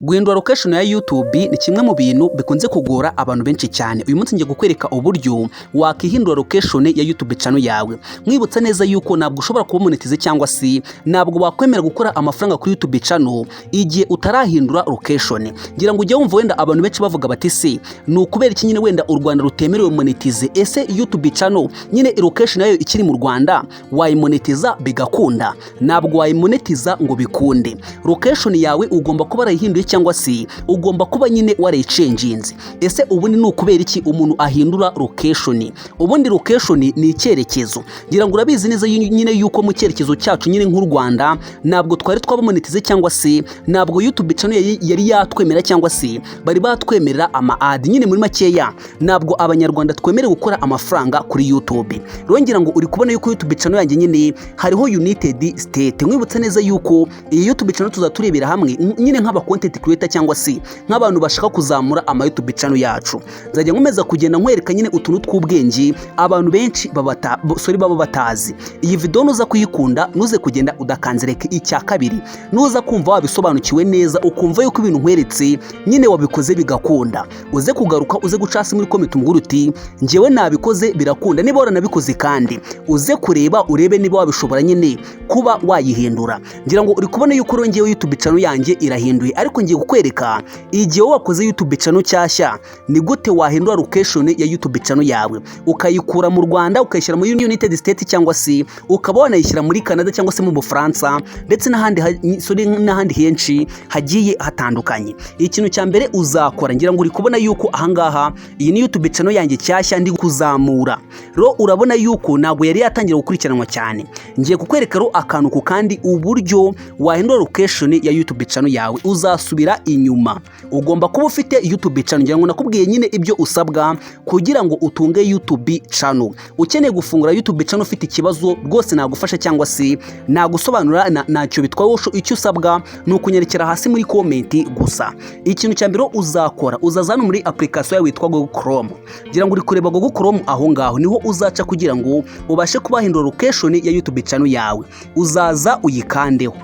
Guhindura location ya YouTube ni kimwe mu bintu bikunze kugora abantu benshi cyane. Uyu munsi ngiye kukwereka uburyo wakihindura location ya YouTube channel yawe. Mwibutsa neza yuko ntabwo ushobora kuba monetize cyangwa si ntabwo wakwemera gukora amafaranga kuri YouTube channel igihe utarahindura location. Ngira ngo ujye wumva wenda abantu benshi bavuga bati se ni ukubera iki nyine wenda u Rwanda rutemerewe monetize, ese YouTube channel nyine location yayo ikiri mu Rwanda wayimonetiza bigakunda? Ntabwo wayimonetiza ngo bikunde. Location yawe ugomba kuba warayihinduye cyangwa si ugomba kuba nyine warayichanginze. Ese ubundi ni ukubera iki umuntu ahindura location? Ubundi location ni icyerekezo. Ngira ngo urabizi neza nyine yuko mu cyerekezo cyacu nyine nk'u Rwanda ntabwo twari twabamonetize cyangwa si ntabwo YouTube channel yari yatwemera cyangwa si bari batwemerera ama ad. Nyine muri makeya ntabwo abanyarwanda twemerewe gukora amafaranga kuri YouTube. Rero ngira ngo uri kubona yuko YouTube channel yanjye nyine hariho United State. Mwibutsa neza yuko iyi YouTube channel tuzaturebera hamwe nyine nk'aba content creator cyangwa si nk'abantu bashaka kuzamura ama YouTube channel yacu. Nzajya nkomeza kugenda nkwereka nyine utuntu tw'ubwenge abantu benshi baba batazi. Iyi video nuza kuyikunda nuze kugenda udakanzereka icya kabiri, nuza kumva wabisobanukiwe neza ukumva yuko ibintu nkweretse nyine wabikoze bigakunda, uze kugaruka uze gucasa muri comment umuguru uti njyewe nabikoze birakunda. Niba waranabikoze kandi uze kureba urebe niba wabishobora nyine kuba wayihindura. Ngira ngo uri kubona yuko rongeyeho YouTube channel yanjye irahinduye, ariko ngiye kukwereka igihe wakoze YouTube channel cyashya ni gute wahindura location ya YouTube channel yawe ukayikura mu Rwanda ukayishyira muri United States cyangwa si ukaba wanayishyira muri Canada cyangwa se mu Bufaransa ndetse n'ahandi henshi hagiye hatandukanye. Ikintu cya mbere uzakora, ngira ngo uri kubona yuko ahangaha iyi ni YouTube channel yanjye cyashya ndi kuzamura. Ro urabona yuko ntabwo yari yatangira gukurikiranwa cyane. Ngiye kukwereka ro akantu ku kandi uburyo wahindura location ya YouTube channel yawe uzasubira inyuma. Ugomba kuba ufite YouTube channel. Ngira ngo nakubwiye nyine ibyo usabwa kugira ngo utunge YouTube channel. Ukeneye gufungura YouTube channel ufite ikibazo rwose nagufasha cyangwa si nagusobanura ntacyo bitwaye. Icyo usabwa ni ukunyerekera hasi muri comment gusa. Ikintu cya mbere uzakora uzazana muri application yawe yitwa Google Chrome. Ngira ngo uri kureba Google Chrome aho ngaho niho uzaca kugira ngo ubashe kubahindura location ya YouTube channel yawe. Uzaza uyikandeho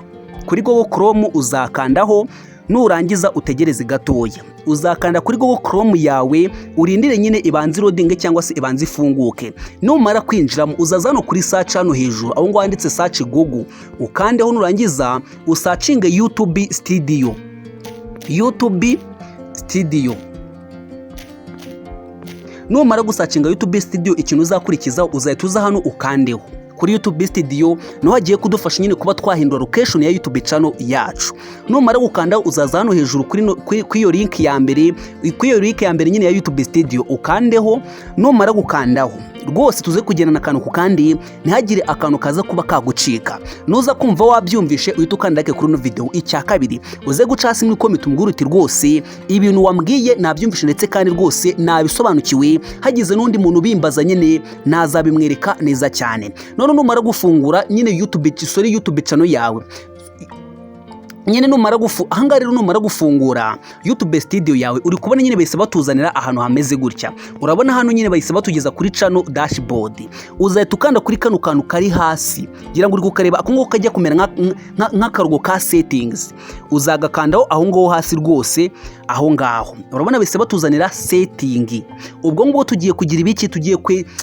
kuri Google Chrome, uzakandaho nurangiza utegereze gatoya. Uzakanda kuri Google Chrome yawe urindire nyine ibanze loading cyangwa se ibanze ifunguke. Numara kwinjiramo uzazano kuri search hano hejuru aho ngo handitse search Google, ukandeho nurangiza usacinge YouTube Studio. YouTube Studio. Numara gusacinga YouTube Studio, ikintu uzakurikiza uzahita uza hano ukandeho kuri YouTube Studio no hagiye kudufasha nyine kuba twahindura location ya YouTube channel yacu. Numara gukanda uzaza hano hejuru kuri iyo link ya mbere, nyine ya YouTube Studio ukandeho. Numara gukandaho rwose tuze kugendana akantu ku kandi ntihagire akantu kaza kuba kagucika. Nuza kumva wabyumvishe uhita ukandake kuri no video. Icya kabiri uze gucasa muri comment umuguru uti rwose ibintu wambwiye nabyumvishe ndetse kandi rwose nabisobanukiwe, hagize n'undi muntu bimbaza nyine nazabimwereka neza cyane. None numara gufungura nyine YouTube channel yawe nyine ahangaha rero numara gufungura YouTube Studio yawe uri kubona nyine bahise batuzanira ahantu hameze gutya. Urabona hano nyine bahise batugeza kuri channel dashboard. Uzahita ukanda kuri kano kantu kari hasi, ngira ngo uri kukareba ako ngo kajya kumera nk'akarugo ka settings. Uzagakandaho aho ngo hasi rwose aho ngaho. Urabona bahise batuzanira setting. Ubwo ngo tugiye kugira ibiki, tugiye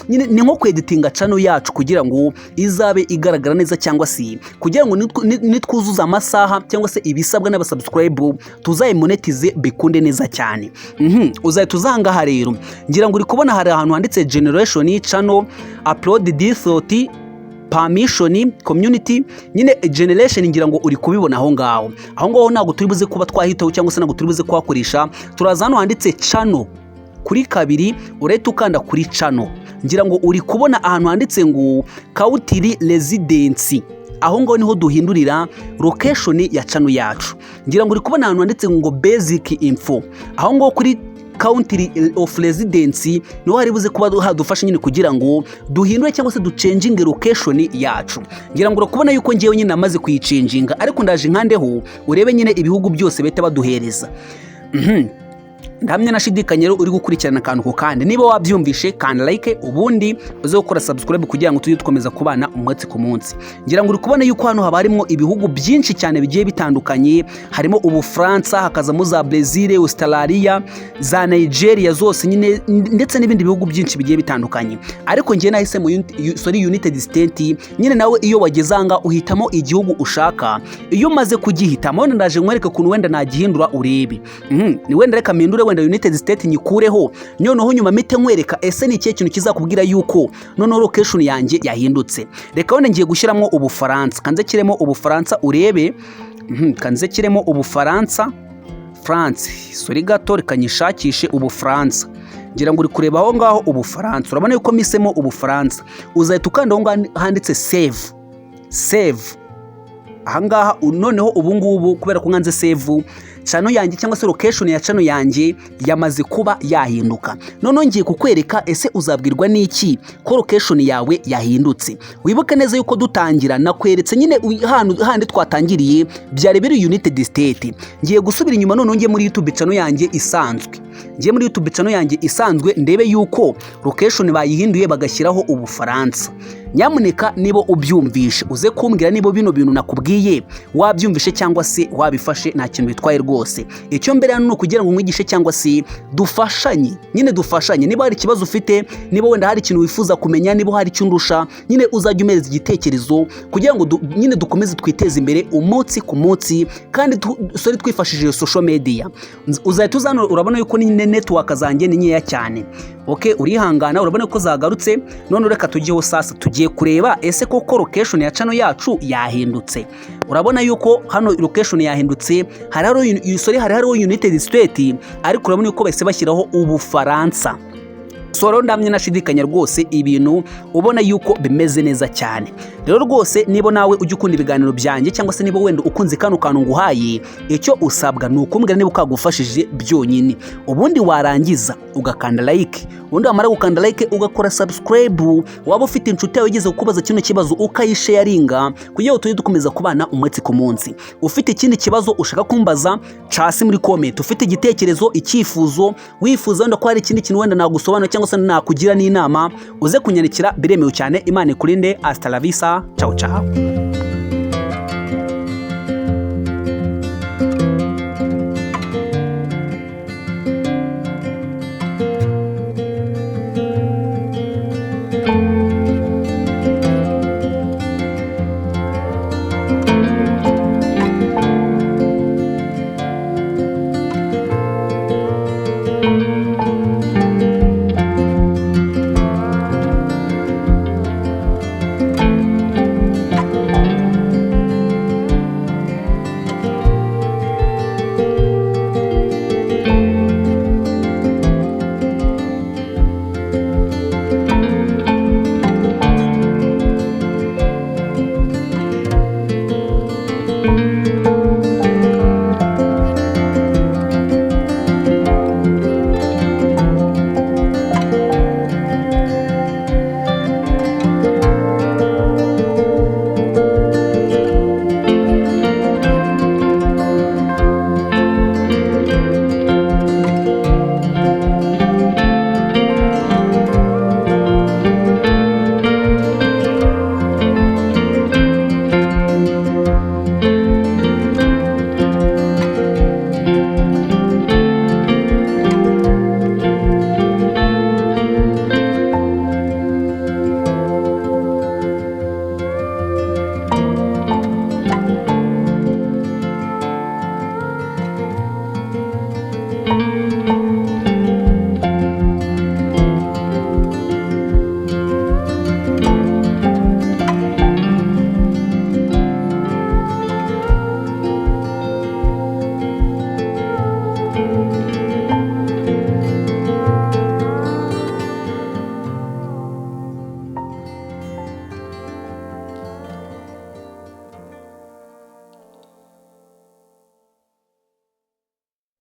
nyine ni nko kweditinga channel yacu kugira ngo izabe igaragara neza cyangwa si kugira ngo nitwuzuza amasaha cyangwa ibisabwa n'abasubscribe tuzayimonetize bikunde neza cyane. Uzahita uzangaha rero, ngira ngo uri kubona hari ahantu handitse generation channel upload default permission community. Nyine generation ngira ngo uri kubibona aho ngaho ntabwo turi buze kuba twahitaho cyangwa se ntabwo turi buze kwakoresha. Turaza hano handitse channel kuri kabiri urahita ukanda kuri channel. Ngira ngo uri kubona ahantu handitse ngo country residence. Aho ngo niho duhindurira location ya channel yacu. Ngira ngo uri kubona ahantu handitse ngo basic info. Aho ngo kuri country of residence niho hari buze kuba hadufasha nyine kugira ngo duhindure cyangwa se duchanginge location yacu. Ngira ngo urakubona yuko ngiyewe nyine namaze kuyichanginga, ariko ndaje nkandeho urebe nyine ibihugu byose beta baduhereza. ndahamya nashidikanya rero uri gukurikirana akantu ku kandi. Niba wabyumvishe kanda like, ubundi uze gukora subscribe kugira ngo tujye dukomeza kubana umunsi ku munsi. Ngira ngo uri kubona yuko hano haba harimo ibihugu byinshi cyane bigiye bitandukanye, harimo Ubufaransa, hakazamo za Brazil, Australia, za Nigeria zose nyine, ndetse n'ibindi bihugu byinshi bigiye bitandukanye. Ariko ngiye nahise mu United States nyine. Nawe iyo wageze anga uhitamo igihugu ushaka, iyo umaze kugihitamo wenda ndaje nkwereka ukuntu wenda nagihindura urebe. Ni wenda reka mpindure wenda United States nyikureho, noneho nyuma mite nkwereka ese ni ikihe kintu kizakubwira yuko noneho location yanjye yahindutse. Reka wenda ngiye gushyiramo Ubufaransa, kanze kiremo Ubufaransa urebe. Kanze kiremo Ubufaransa, France, sori gato reka nyishakishe Ubufaransa. Ngira ngo uri kureba aho ngaho Ubufaransa, urabona yuko misemo Ubufaransa, uzahita ukanda aho ngaho handitse save. Ahangaha noneho ubu ngubu kubera ko nkanze save, channel yanjye cyangwa se location ya channel yanjye yamaze kuba yahinduka. None ngiye kukwereka ese uzabwirwa n'iki ko location yawe yahindutse. Wibuke neza yuko dutangira nakweretse nyine handi twatangiriye byari biri United States. Ngiye gusubira inyuma none ngiye muri YouTube channel yanjye isanzwe. Ngiye muri YouTube channel yanjye isanzwe ndebe yuko location bayihinduye bagashyiraho Ubufaransa. Nyamuneka nibo ubyumvishe uze kumbwira nibo bino bintu nakubwiye wabyumvishe cyangwa se wabifashe, nta kintu bitwaye rwose. Icyo mbere hano kugira ngo umwigishe cyangwa se dufashanye, nyine dufashanye. Niba hari ikibazo ufite, niba wenda hari ikintu wifuza kumenya, niba hari icyo undusha, nyine uzajya umereza igitekerezo kugira ngo nyine dukomeze twiteze imbere umunsi ku munsi, kandi sori twifashishije social media. Uzahita uzana urabona yuko ni network zanjye ni nkeya cyane. Okay, urihangana urabona ko zagarutse. None reka tujyeho sasa, tugiye kureba ese koko location ya channel yacu yahindutse. Urabona yuko hano location yahindutse, hariho United States, ariko urabona yuko bahise bashyiraho Ubufaransa. Soro ndamye nashidikanya rwose ibintu ubona yuko bimeze neza cyane. Rero rwose niba nawe ujye ukunda ibiganiro byanjye cyangwa se niba wenda ukunze kano kantu nguhaye, icyo usabwa ni ukumbwira niba ukagufashije byonyine, ubundi warangiza ugakanda like, ubundi wamara gukanda like ugakora subscribe. Waba ufite inshuti yawe igeze kukubaza kino kibazo ukayisharinga kugira ngo tujye dukomeza kubana umunsi ku munsi. Ufite ikindi kibazo ushaka kumbaza hasi muri comment, ufite igitekerezo, icyifuzo, wifuza wenda ko hari ikindi kintu wenda nagusobanura cyangwa se nakugira n'inama, uze kunyandikira, biremewe cyane. Imana ikurinde. Hasta la vista. Ciao ciao.